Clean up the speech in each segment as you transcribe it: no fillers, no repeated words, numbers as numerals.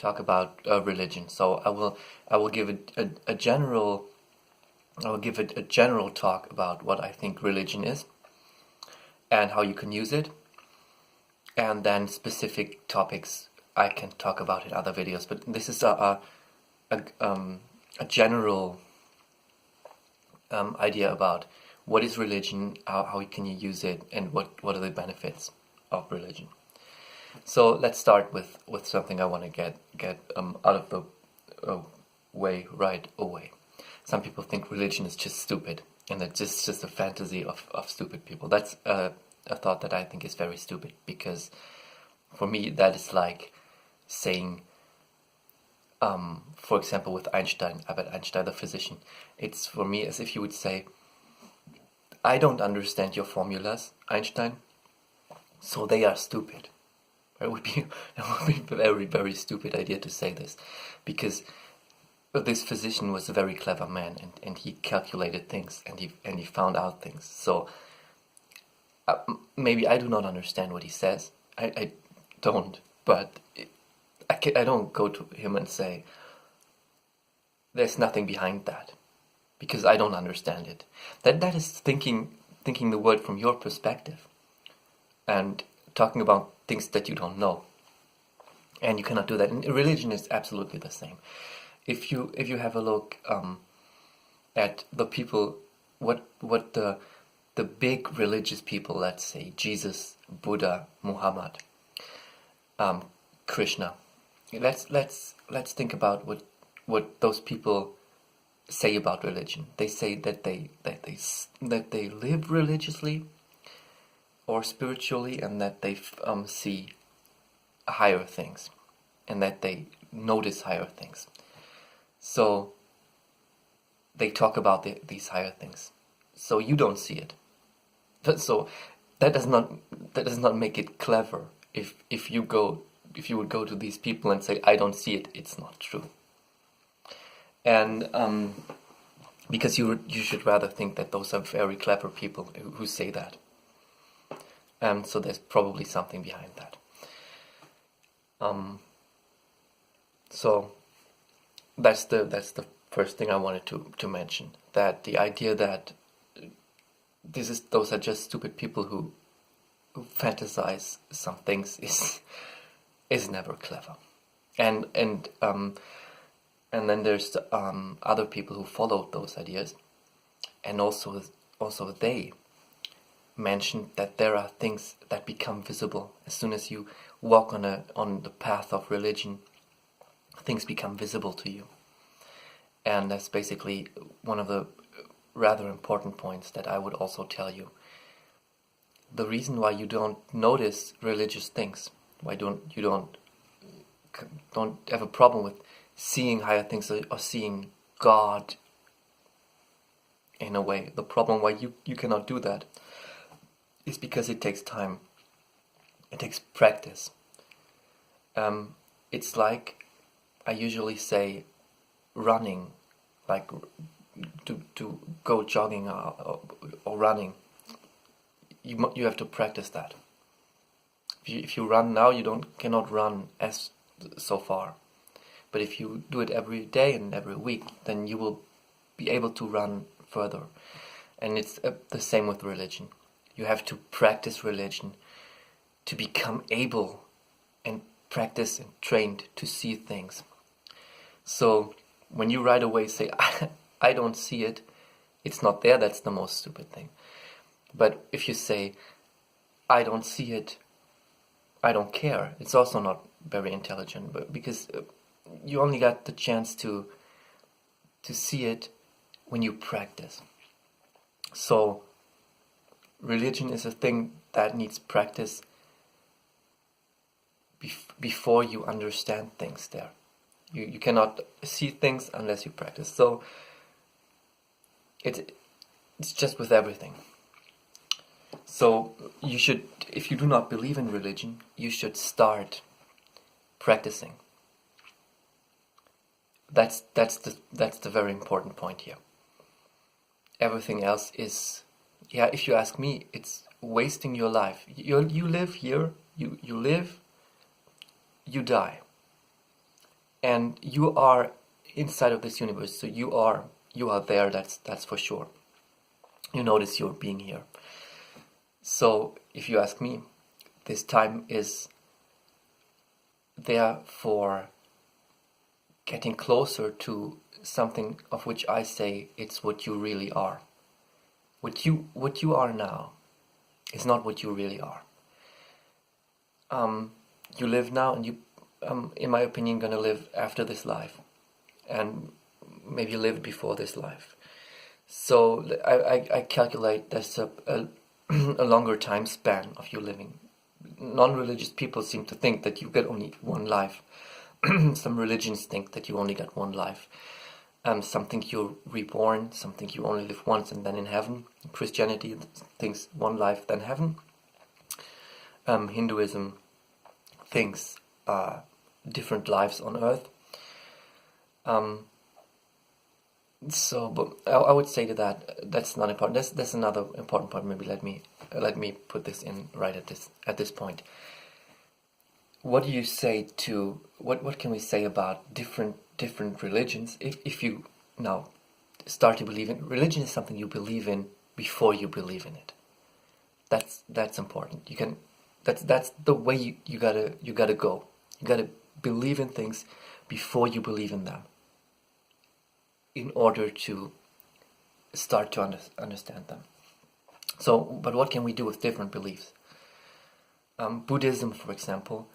talk about religion. So I will give it a general talk about what I think religion is and how you can use it, and then specific topics I can talk about in other videos. But this is a general idea about what is religion, how can you use it, and what are the benefits of religion. So let's start with something I want to get out of the way right away. Some people think religion is just stupid, and it's just a fantasy of stupid people. That's a thought that I think is very stupid, because for me that is like saying, for example, with Albert Einstein, the physician, it's for me as if you would say, I don't understand your formulas, Einstein, so they are stupid. That would be a very, very stupid idea to say this, because this physician was a very clever man, and he calculated things, and he found out things. So maybe I do not understand what he says. I don't, but I don't go to him and say, there's nothing behind that, because I don't understand it. That is thinking the world from your perspective, and talking about things that you don't know. And you cannot do that. And religion is absolutely the same. If you have a look at the people, what the big religious people, let's say Jesus, Buddha, Muhammad, Krishna. Let's think about what those people say about religion. They say that they live religiously or spiritually, and that they see higher things, and that they notice higher things. So they talk about these higher things. So you don't see it. So that does not make it clever. If you would go to these people and say, I don't see it, it's not true. And because you should rather think that those are very clever people who say that. So there's probably something behind that. So that's the first thing I wanted to mention. That the idea that those are just stupid people who fantasize some things is never clever. And then there's other people who follow those ideas, and also they mentioned that there are things that become visible as soon as you walk on the path of religion. Things become visible to you, and that's basically one of the rather important points that I would also tell you. The reason why you don't notice religious things, why you don't have a problem with seeing higher things or seeing God in a way, the problem why you cannot do that is because it takes time. It takes practice. It's like I usually say, running, like to go jogging or running. You have to practice that. If you run now, you cannot run as so far. But if you do it every day and every week, then you will be able to run further. And it's the same with religion. You have to practice religion to become able and practice and trained to see things. So when you right away say, I don't see it, it's not there, that's the most stupid thing. But if you say, I don't see it, I don't care, it's also not very intelligent, but because you only got the chance to see it when you practice. So religion is a thing that needs practice before you understand things there. You cannot see things unless you practice. So it's just with everything. So you should, if you do not believe in religion, you should start practicing. That's the very important point here. Everything else is, if you ask me, it's wasting your life. You live here, you live, you die. and you are inside of this universe, so you are there, that's for sure. You notice you're being here. So if you ask me, this time is there for getting closer to something of which I say it's what you really are. What you are now is not what you really are. You live now, and you, in my opinion, gonna live after this life, and maybe live before this life. So I calculate there's a longer time span of you living. Non-religious people seem to think that you get only one life. Some religions think that you only get one life. Some think you're reborn, some think you only live once and then in heaven. Christianity thinks one life, then heaven. Hinduism thinks different lives on earth. But I would say to that's not important. That's another important point. Maybe let me put this in right at this point. What do you say to what can we say about different religions? If you now start to believe in religion, is something you believe in before you believe in it. That's important. You can that's the way you gotta go. You gotta believe in things before you believe in them, in order to start to understand them. So, but what can we do with different beliefs? Buddhism, for example,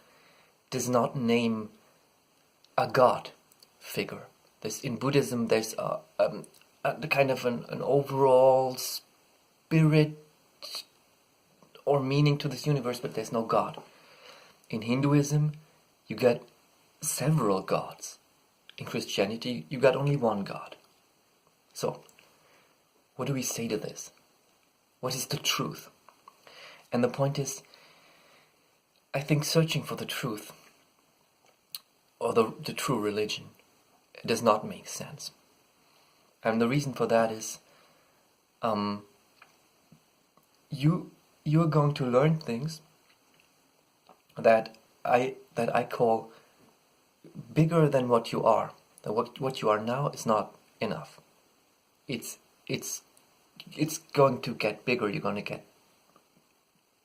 does not name a god figure. In Buddhism, there's a kind of an overall spirit or meaning to this universe, but there's no god. In Hinduism, you get several gods. In Christianity, you got only one god. So, what do we say to this? What is the truth? And the point is, I think searching for the truth, or the true religion, does not make sense. And the reason for that is, you're going to learn things that I call bigger than what you are. That what you are now is not enough. It's going to get bigger. You're going to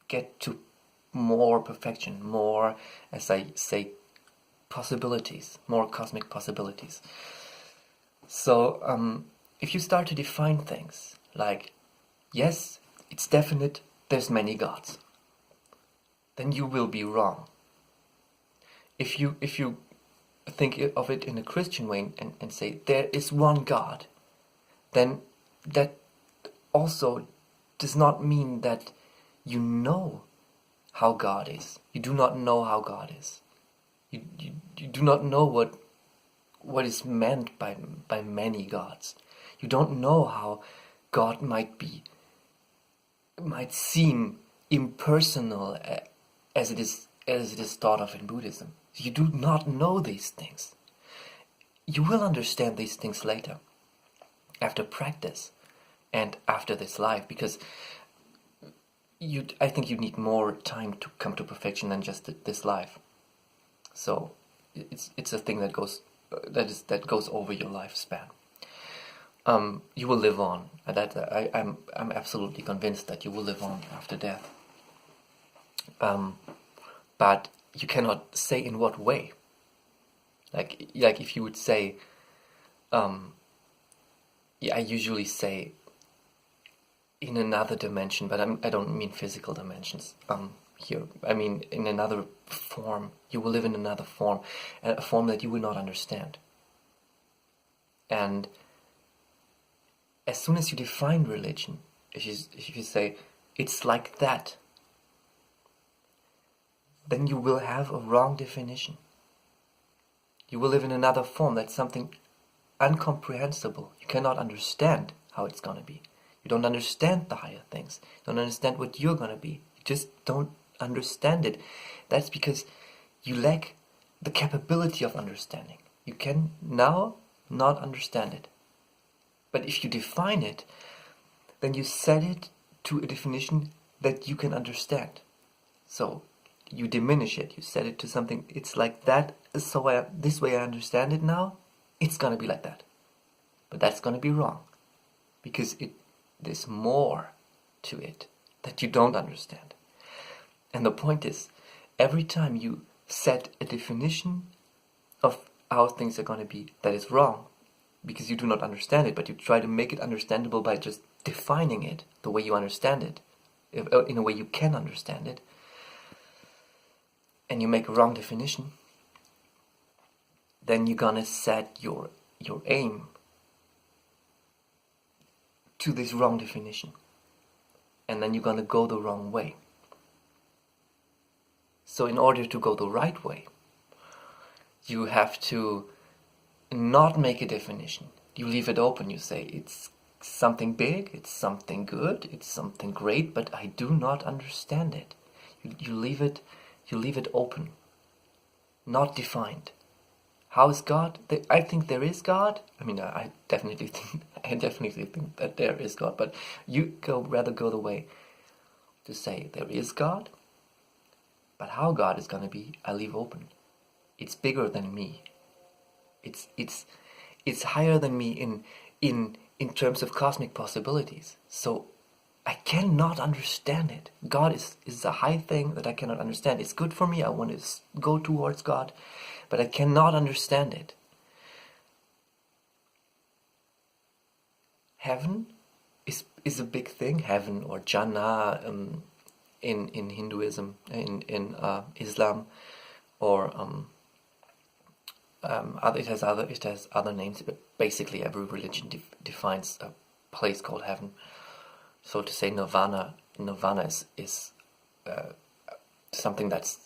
get to more perfection, more, as I say, possibilities, more cosmic possibilities. So if you start to define things like, yes, it's definite, there's many gods, then you will be wrong. If you think of it in a Christian way and say there is one God, then that also does not mean that you know how God is. You do not know how God is. You do not know what is meant by many gods. You don't know how God might seem impersonal as it is thought of in Buddhism. You do not know these things. You will understand these things later, after practice and after this life, because I think you need more time to come to perfection than just this life. So it's a thing that goes over your lifespan. You will live on. I'm absolutely convinced that you will live on after death. But you cannot say in what way. Like if you would say, I usually say in another dimension, but I don't mean physical dimensions. Here, I mean in another form. You will live in another form, a form that you will not understand. And as soon as you define religion, if you say it's like that, then you will have a wrong definition. You will live in another form. That's something incomprehensible. You cannot understand how it's going to be. You don't understand the higher things. You don't understand what you're going to be. You just don't understand it. That's because you lack the capability of understanding. You can now not understand it. But if you define it, then you set it to a definition that you can understand. So you diminish it. You set it to something, it's like that, this way I understand it now, it's gonna be like that. But that's gonna be wrong, because there's more to it that you don't understand. And the point is, every time you set a definition of how things are gonna be that is wrong, because you do not understand it, but you try to make it understandable by just defining it the way you understand it, in a way you can understand it, and you make a wrong definition, then you're gonna set your aim to this wrong definition, and then you're gonna go the wrong way. So in order to go the right way, you have to not make a definition. You leave it open. You say it's something big, it's something good, it's something great, but I do not understand it. You leave it open, not defined. How is God? I think there is God. I mean, I definitely think that there is God. But you rather go the way to say there is God, but how God is going to be, I leave open. It's bigger than me. It's higher than me in terms of cosmic possibilities. So I cannot understand it. God is a high thing that I cannot understand. It's good for me. I want to go towards God, but I cannot understand it. Heaven is a big thing. Heaven, or Jannah in Hinduism, in Islam, or it has other names, but basically every religion defines a place called heaven. So to say nirvana is something that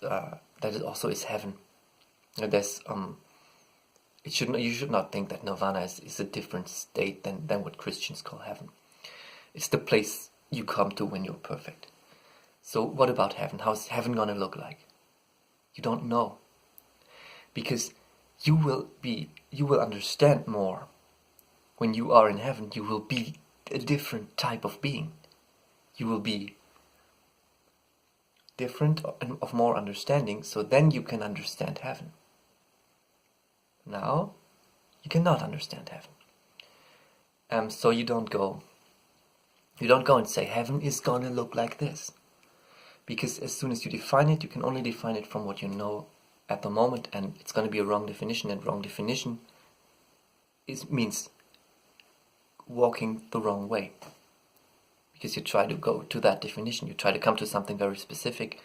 also is heaven. And there's you should not think that nirvana is a different state than what Christians call heaven. It's the place you come to when you're perfect. So what about heaven? How's heaven gonna look like? You don't know, because you will understand more when you are in heaven. You will be a different type of being. You will be different and of more understanding, so then you can understand heaven. Now, you cannot understand heaven. So you don't go and say heaven is gonna look like this. Because as soon as you define it, you can only define it from what you know at the moment, and it's gonna be a wrong definition, and wrong definition means walking the wrong way. Because you try to go to that definition, you try to come to something very specific,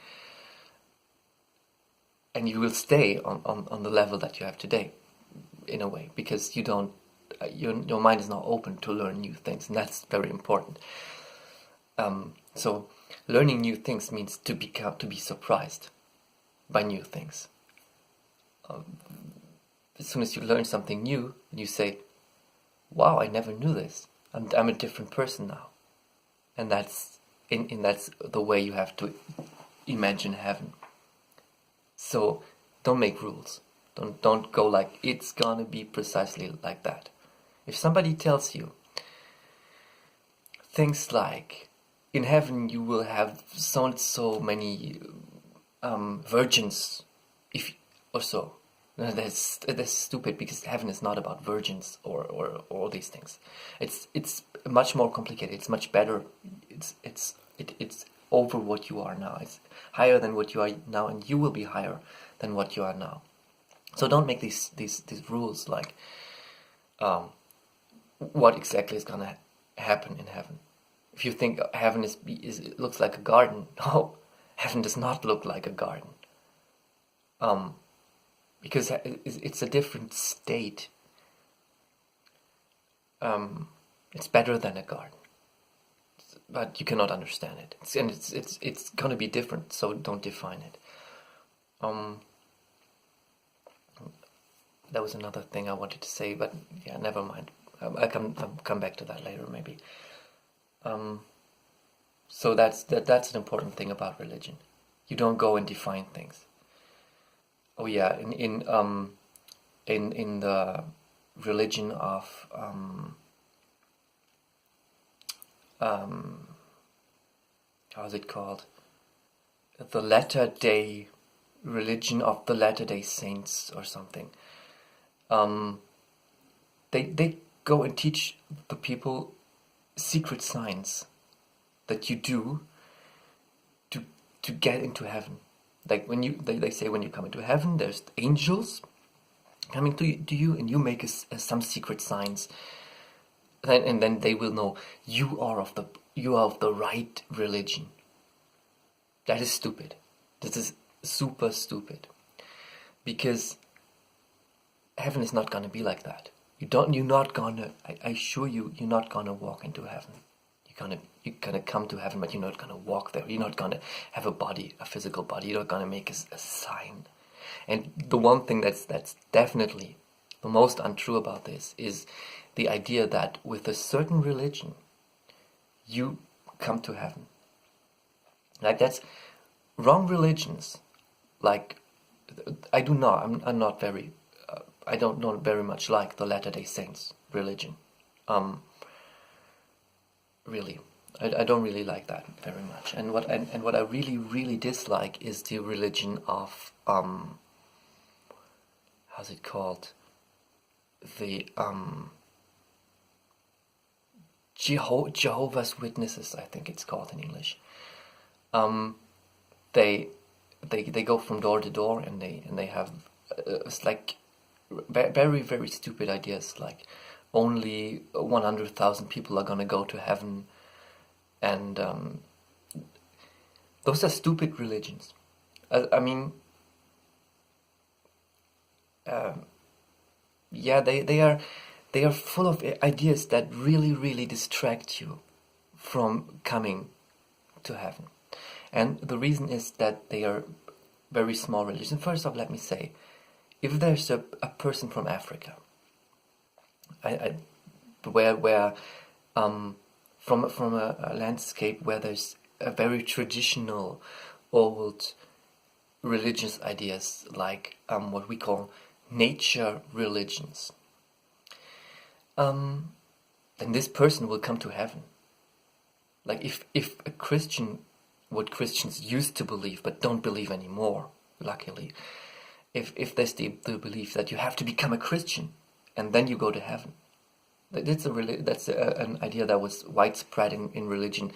and you will stay on the level that you have today, in a way, because you don't, your mind is not open to learn new things, and that's very important. So learning new things means to be surprised by new things. As soon as you learn something new, you say, "Wow, I never knew this. I'm a different person now," and that's the way you have to imagine heaven. So don't make rules. Don't go like it's gonna be precisely like that. If somebody tells you things like, in heaven you will have so and so many virgins, or so, that's stupid, because heaven is not about virgins or all these things. It's much more complicated. It's much better. It's over what you are now. It's higher than what you are now, and you will be higher than what you are now. So don't make these rules like what exactly is gonna happen in heaven. If you think heaven it looks like a garden, no, heaven does not look like a garden. Because it's a different state. It's better than a garden, but you cannot understand it. It's gonna be different. So don't define it. That was another thing I wanted to say, but yeah, never mind. I'll come back to that later, maybe. So that's an important thing about religion. You don't go and define things. Oh yeah, in the religion of how is it called? The Latter Day religion of the Latter-day Saints or something. They go and teach the people secret signs that you do to get into heaven. Like when they say when you come into heaven, there's angels coming to you, and you make some secret signs, and then they will know you are of the right religion. That is stupid. This is super stupid, because heaven is not gonna be like that. You're not gonna. I assure you, you're not gonna walk into heaven. You're gonna come to heaven, but you're not gonna walk there. You're not gonna have a body, a physical body. You're not gonna make a sign. And the one thing that's definitely the most untrue about this is the idea that with a certain religion, you come to heaven. Like, that's wrong religions. Like, I don't very much like the Latter-day Saints religion. Really, I don't really like that very much. And what I really, really dislike is the religion of how's it called? The Jehovah's Witnesses, I think it's called in English. They go from door to door, and they have it's like very, very stupid ideas, like only 100,000 people are gonna go to heaven, and those are stupid religions. I mean, yeah, they are full of ideas that really, really distract you from coming to heaven. And the reason is that they are very small religions. First off, let me say, if there's a person from Africa, from a landscape where there's a very traditional, old religious ideas, like what we call nature religions, then this person will come to heaven. Like if a Christian, what Christians used to believe but don't believe anymore, luckily, if there's the belief that you have to become a Christian and then you go to heaven, that's an idea that was widespread in religion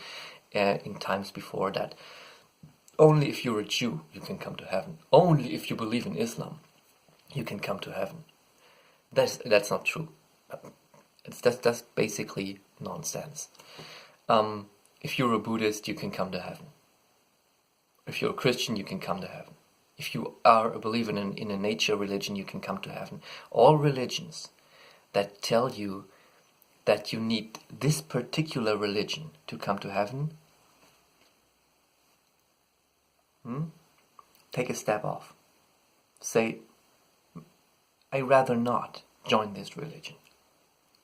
in times before that. Only if you're a Jew you can come to heaven. Only if you believe in Islam you can come to heaven. That's not true. That's basically nonsense. If you're a Buddhist, you can come to heaven. If you're a Christian, you can come to heaven. If you are a believer in a nature religion, you can come to heaven. All religions that tell you that you need this particular religion to come to heaven, take a step off. Say, I rather not join this religion.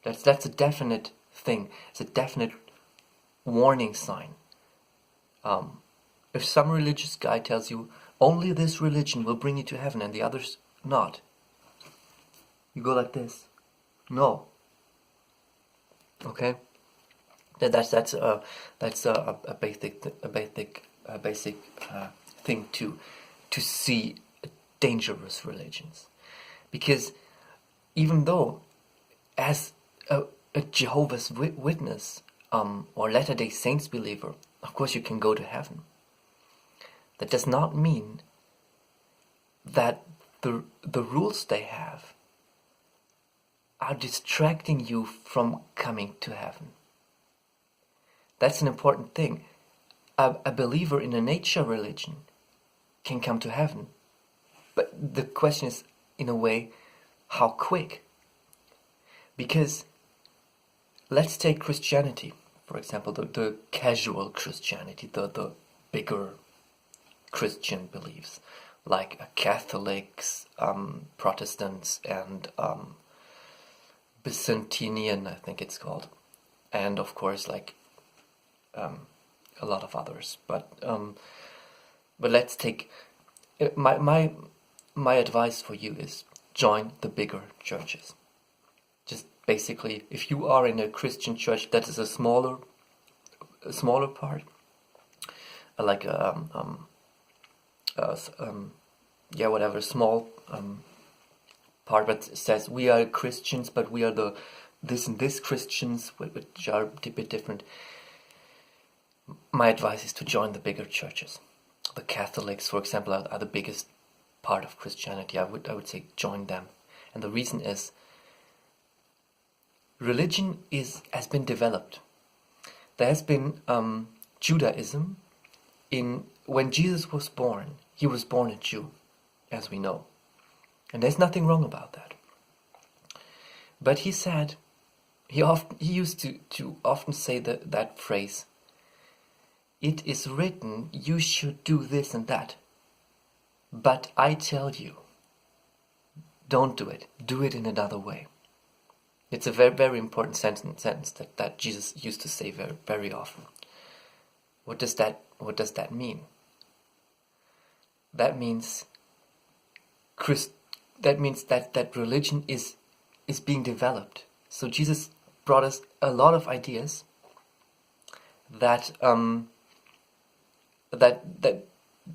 That's a definite thing. It's a definite warning sign. If some religious guy tells you only this religion will bring you to heaven and the others not, you go like this. No. Okay. That's a basic thing to see dangerous religions, because even though as a Jehovah's Witness or Latter-day Saints believer, of course you can go to heaven. That does not mean that the rules they have are distracting you from coming to heaven. That's an important thing. A believer in a nature religion can come to heaven, but the question is, in a way, how quick? Because let's take Christianity, for example, the casual Christianity, the bigger Christian beliefs, like Catholics, Protestants, and Byzantinian, I think it's called, and of course, like a lot of others. But let's take my advice for you is join the bigger churches. Just basically, if you are in a Christian church that is a smaller part, like whatever, small part, but says we are Christians, but we are the this and this Christians, which are a bit different. My advice is to join the bigger churches. The Catholics, for example, are the biggest part of Christianity. I would say join them, and the reason is religion has been developed. There has been Judaism. When Jesus was born, he was born a Jew, as we know, and there's nothing wrong about that. But he said, he used to often say that phrase, "It is written, you should do this and that, but I tell you, don't do it. Do it in another way." It's a very, very important sentence that Jesus used to say very, very often. What does that mean? That means that religion is being developed. So Jesus brought us a lot of ideas that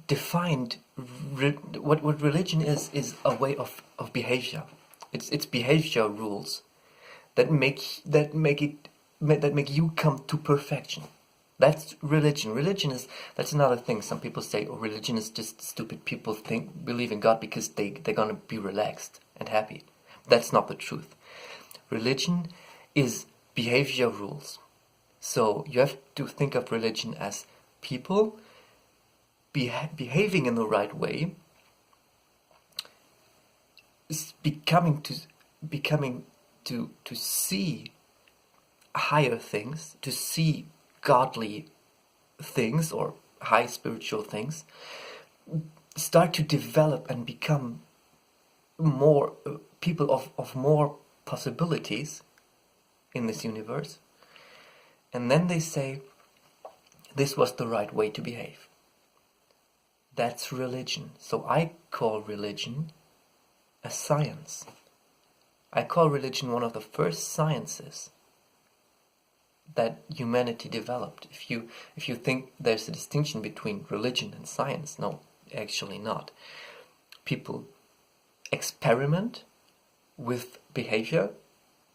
defined what religion is a way of behavior. It's behavior rules that make you come to perfection. That's religion. That's another thing. Some people say, "Oh, religion is just stupid people believe in God because they're gonna be relaxed and happy." That's not the truth. Religion is behavior rules. So you have to think of religion as people behaving in the right way, becoming to see higher things, to see godly things or high spiritual things, start to develop and become more people of more possibilities in this universe. And then they say, this was the right way to behave. That's religion. So I call religion a science. I call religion one of the first sciences that humanity developed. If you think there's a distinction between religion and science, no, actually not. People experiment with behavior,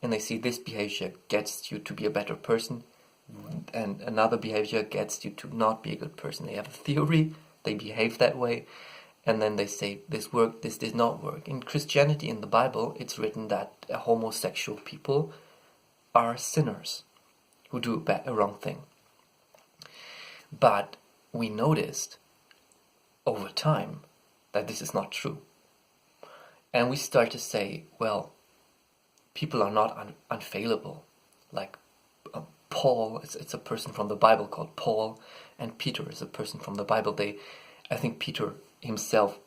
and they see this behavior gets you to be a better person, and another behavior gets you to not be a good person. They have a theory, they behave that way, and then they say this worked, this did not work. In Christianity, in the Bible, it's written that homosexual people are sinners who do a wrong thing. But we noticed over time that this is not true. And we start to say, well, people are not unfallible. Like Paul, it's a person from the Bible called Paul, and Peter is a person from the Bible. I think Peter himself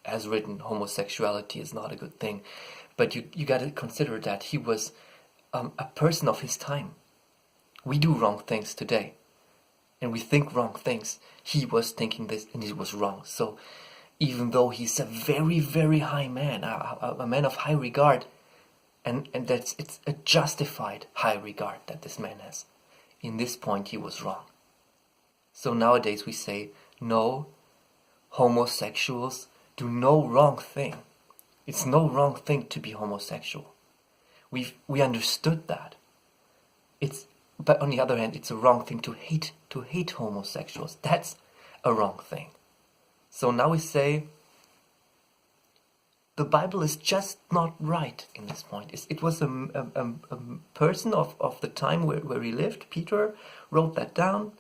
has written homosexuality is not a good thing. But you got to consider that he was a person of his time. We do wrong things today, and we think wrong things. He was thinking this, and it was wrong. So even though he's a very, very high man, a man of high regard, and it's a justified high regard that this man has, in this point he was wrong. So nowadays we say, no, homosexuals do no wrong thing. It's no wrong thing to be homosexual. We understood that. But on the other hand, it's a wrong thing to hate homosexuals. That's a wrong thing. So now we say the Bible is just not right in this point. It was a person of the time where he lived. Peter wrote that down.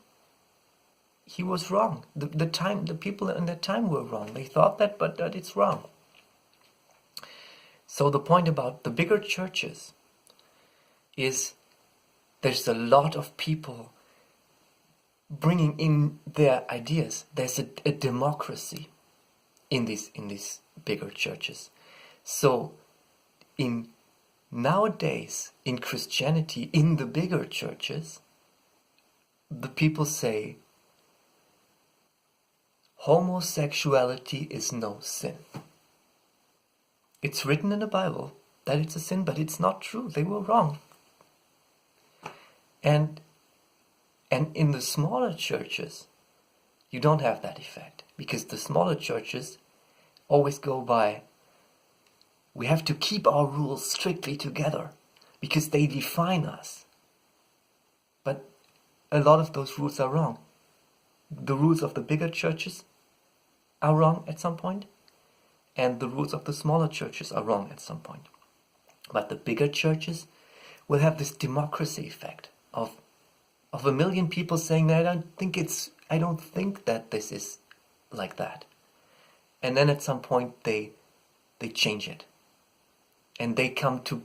He was wrong. The people in that time were wrong. They thought that, but that it's wrong. So the point about the bigger churches is there's a lot of people bringing in their ideas. There's a democracy in these bigger churches. So nowadays in Christianity, in the bigger churches, the people say homosexuality is no sin. It's written in the Bible that it's a sin, but it's not true. They were wrong. And in the smaller churches, you don't have that effect, because the smaller churches always go by, we have to keep our rules strictly together because they define us. But a lot of those rules are wrong. The rules of the bigger churches are wrong at some point, and the rules of the smaller churches are wrong at some point. But the bigger churches will have this democracy effect of a million people saying that I don't think that this is like that. And then at some point they change it. And they come to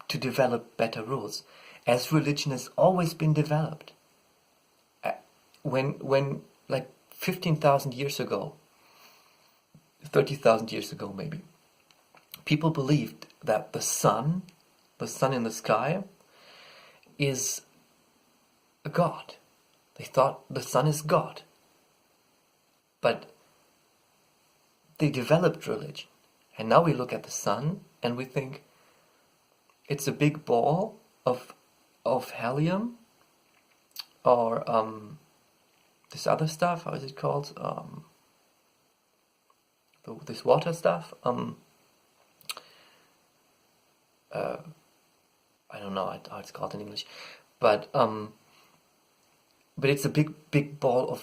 develop better rules. As religion has always been developed. When like 15,000 years ago, 30,000 years ago maybe, people believed that the sun in the sky, is a god. They thought the sun is God. But they developed religion. And now we look at the sun and we think it's a big ball of helium, or this other stuff, how is it called? This water stuff. I don't know how it's called in English, but it's a big ball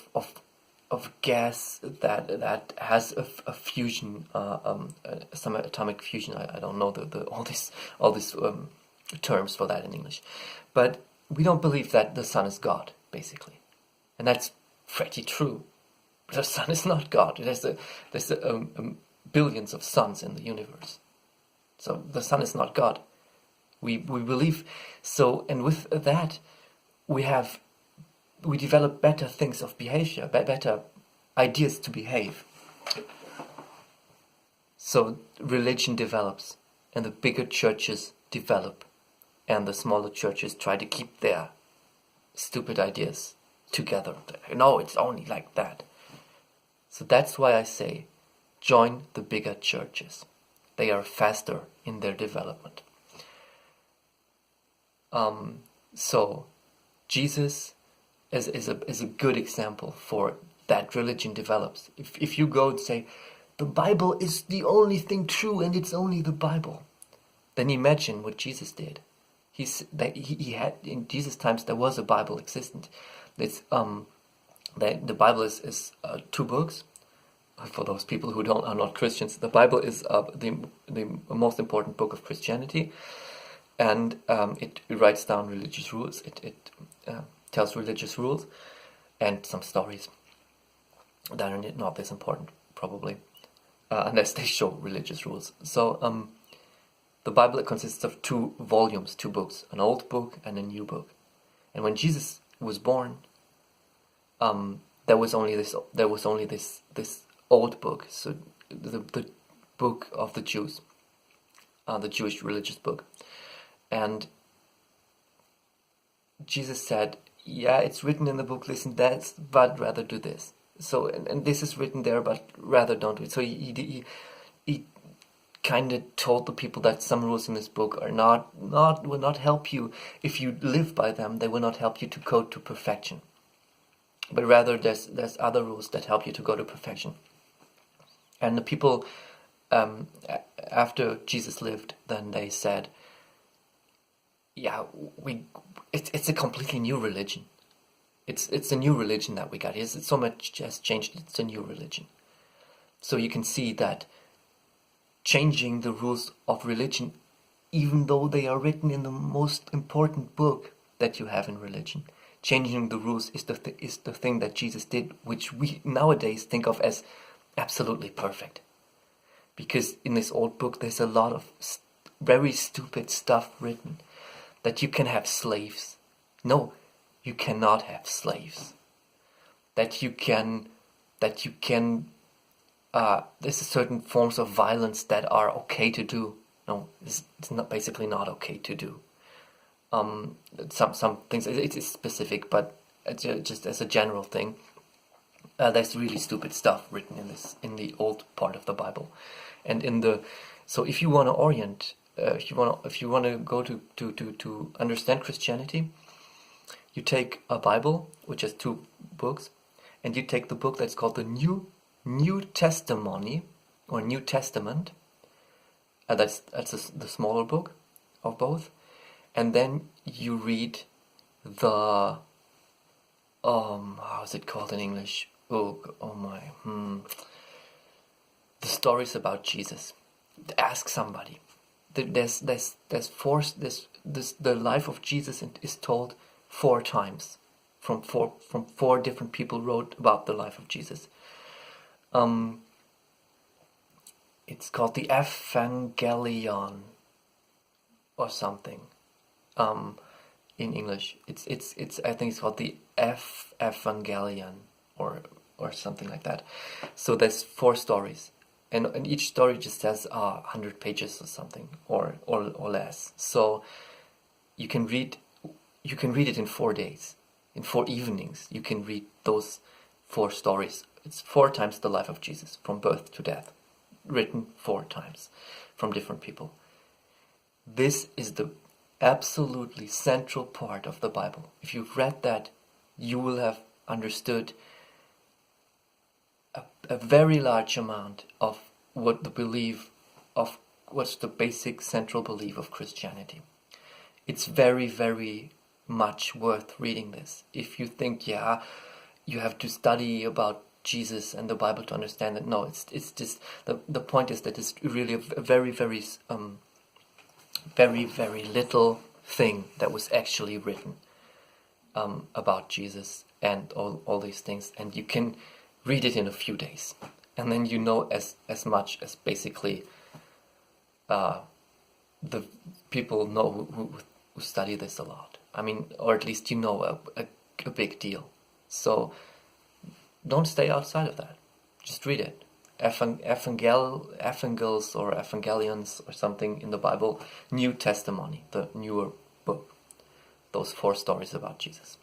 of gas that has a fusion, some atomic fusion. I don't know all these terms for that in English, but we don't believe that the sun is God, basically, and that's pretty true. The sun is not God. There's billions of suns in the universe, so the sun is not God. We believe so, and with that, we develop better things of behavior, better ideas to behave. So religion develops, and the bigger churches develop, and the smaller churches try to keep their stupid ideas together. No, it's only like that. So that's why I say, join the bigger churches. They are faster in their development. So Jesus is a good example for that religion develops. If you go and say, the Bible is the only thing true and it's only the Bible, then imagine what Jesus did. He had, in Jesus' times there was a Bible existent. It's the Bible is 2 books. For those people who are not Christians, the Bible is the most important book of Christianity, and it writes down religious rules. It tells religious rules and some stories that are not this important, probably, unless they show religious rules. So the Bible consists of 2 volumes, 2 books, an old book and a new book. And when Jesus was born, there was only this old book, so the book of the Jews, the Jewish religious book. And Jesus said, yeah, it's written in the book, listen, that, but rather do this. So, and this is written there, but rather don't do it. So he kind of told the people that some rules in this book are will not help you. If you live by them, they will not help you to go to perfection. But rather there's other rules that help you to go to perfection. And the people, after Jesus lived, then they said, yeah, it's a completely new religion. It's a new religion that we got. It's so much has changed. It's a new religion. So you can see that changing the rules of religion, even though they are written in the most important book that you have in religion, changing the rules is the thing that Jesus did, which we nowadays think of as absolutely perfect. Because in this old book there's a lot of very stupid stuff written. That you can have slaves. No, you cannot have slaves. That you can there's certain forms of violence that are okay to do. No, it's not, basically not okay to do. Some things, it's specific, but just as a general thing, there's really stupid stuff written in the old part of the Bible, and so if you want to orient, if you want to go to understand Christianity, you take a Bible which has 2 books, and you take the book that's called the New Testimony, or New Testament. That's the smaller book of both, and then you read the how's it called in English? The stories about Jesus. Ask somebody. The life of Jesus is told 4 times from four different people wrote about the life of Jesus. It's called the FN Gallion or something. In English, it's I think it's called the FN Gallion or something like that. So there's 4 stories, and each story just has 100 pages or something, or less. So you can read it in 4 days, in 4 evenings. You can read those 4 stories. It's 4 times the life of Jesus from birth to death, written 4 times from different people. This is the absolutely central part of the Bible. If you've read that, you will have understood a very large amount of what's the basic central belief of Christianity. It's very, very much worth reading this. If you think, you have to study about Jesus and the Bible to understand it, no, it's just the point is that it's really a very, very very, very little thing that was actually written about Jesus and all these things, and you can read it in a few days, and then you know as much as basically the people know who study this a lot. I mean, or at least you know a big deal. So don't stay outside of that. Just read it. Evangels or Evangelions or something in the Bible, New Testimony, the newer book. Those 4 stories about Jesus.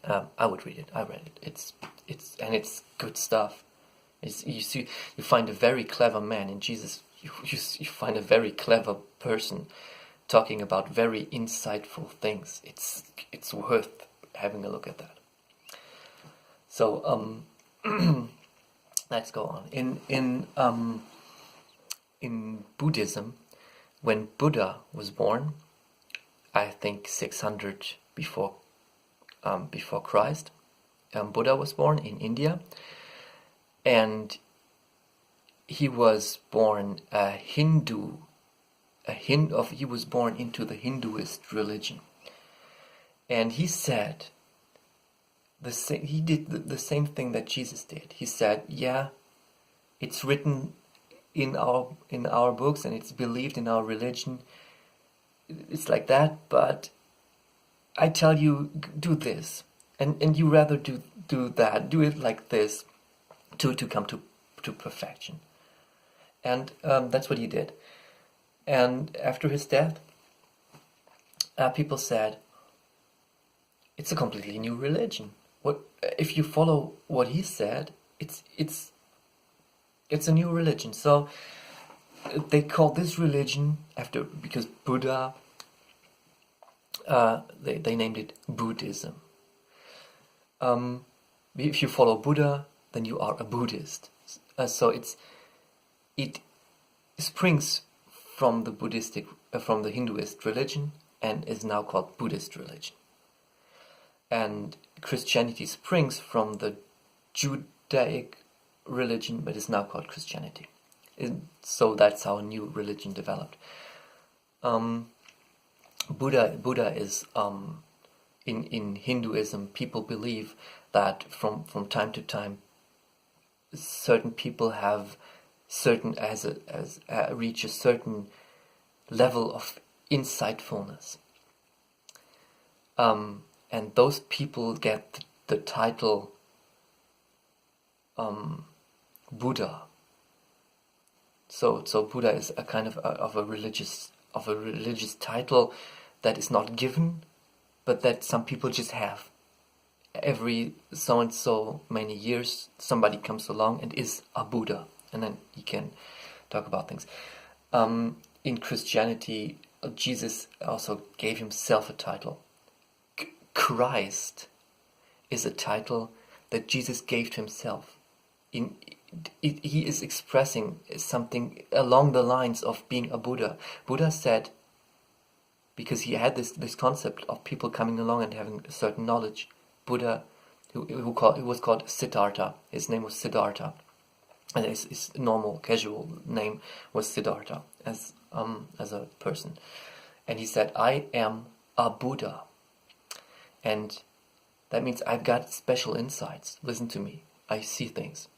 I would read it. I read it. It's good stuff. You find a very clever man in Jesus. You find a very clever person talking about very insightful things. It's worth having a look at that. So let's go on. In Buddhism, when Buddha was born, I think 600 before Christ, Buddha was born in India, and he was born he was born into the Hinduist religion, and he said he did the same thing that Jesus did. He said, it's written in our books and it's believed in our religion. It's like that, but I tell you, do this, and you rather do that, do it like this, to come to perfection. And that's what he did. And after his death, people said, it's a completely new religion. What if you follow what he said? It's a new religion. So they called this religion because Buddha. They named it Buddhism. If you follow Buddha, then you are a Buddhist. So it springs from the Hinduist religion and is now called Buddhist religion. And Christianity springs from the Judaic religion, but is now called Christianity. So that's how a new religion developed. Buddha is in Hinduism. People believe that from time to time, certain people have reach a certain level of insightfulness. And those people get the title Buddha. So Buddha is a kind of a religious title that is not given, but that some people just have. Every so and so many years, somebody comes along and is a Buddha, and then he can talk about things. In Christianity, Jesus also gave himself a title. Christ is a title that Jesus gave to himself. he is expressing something along the lines of being a Buddha. Buddha said, because he had this concept of people coming along and having a certain knowledge. Buddha, who was called Siddhartha. His name was Siddhartha, and his normal casual name was Siddhartha as a person. And he said, "I am a Buddha," and that means I've got special insights. Listen to me. I see things.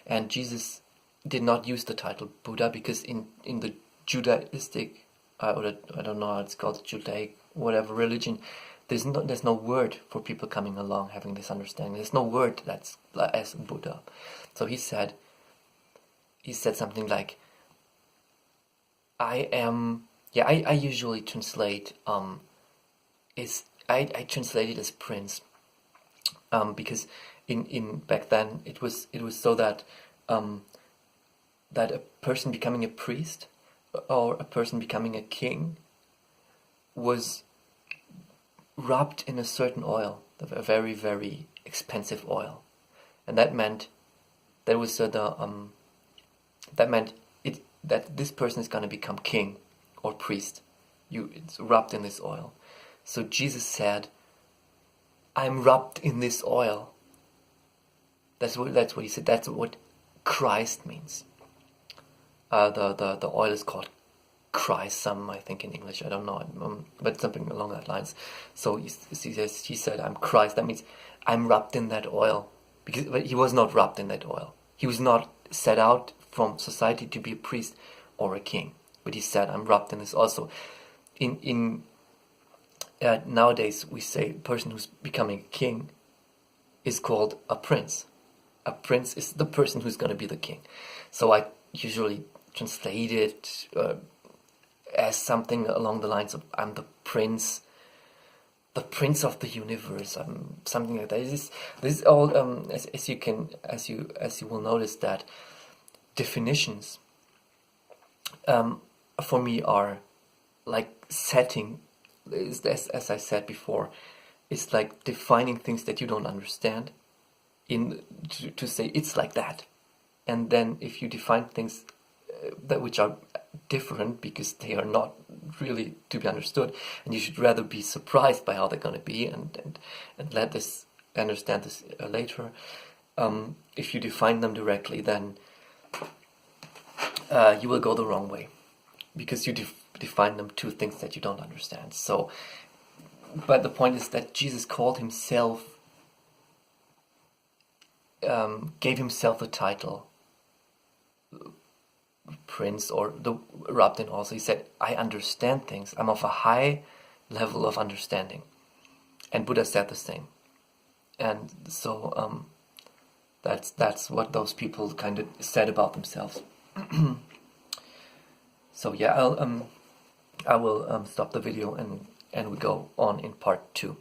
And Jesus did not use the title Buddha because in the Judaistic, or I don't know how it's called, Judaic, whatever religion, there's no word for people coming along having this understanding. There's no word that's as Buddha. So he said something like, I am. Yeah, I usually translate I translate it as prince, because in back then it was so that that a person becoming a priest or a person becoming a king was rubbed in a certain oil, a very, very expensive oil, and that meant that this person is going to become king or priest. It's rubbed in this oil. So Jesus said, "I'm rubbed in this oil." That's what he said. That's what Christ means. The oil is called Chrism, I think, in English. I don't know, but something along that lines. So he said, "I'm Christ." That means I'm rubbed in that oil, but he was not rubbed in that oil. He was not set out from society to be a priest or a king. But he said, "I'm rubbed in this." Also, nowadays we say a person who's becoming a king is called a prince. A prince is the person who's going to be the king. So I usually translate it as something along the lines of, "I'm the prince of the universe." Something like that. This is all as you will notice that definitions for me are like setting, as I said before, it's like defining things that you don't understand to say it's like that. And then if you define things that which are different because they are not really to be understood, and you should rather be surprised by how they're going to be and let this understand this later. If you define them directly, then you will go the wrong way, because you define them to things that you don't understand. So, but the point is that Jesus called himself, gave himself the title prince, or the rubbed in also. He said, "I understand things. I'm of a high level of understanding," and Buddha said the same. And so that's what those people kind of said about themselves. So yeah, I will stop the video and we go on in part 2.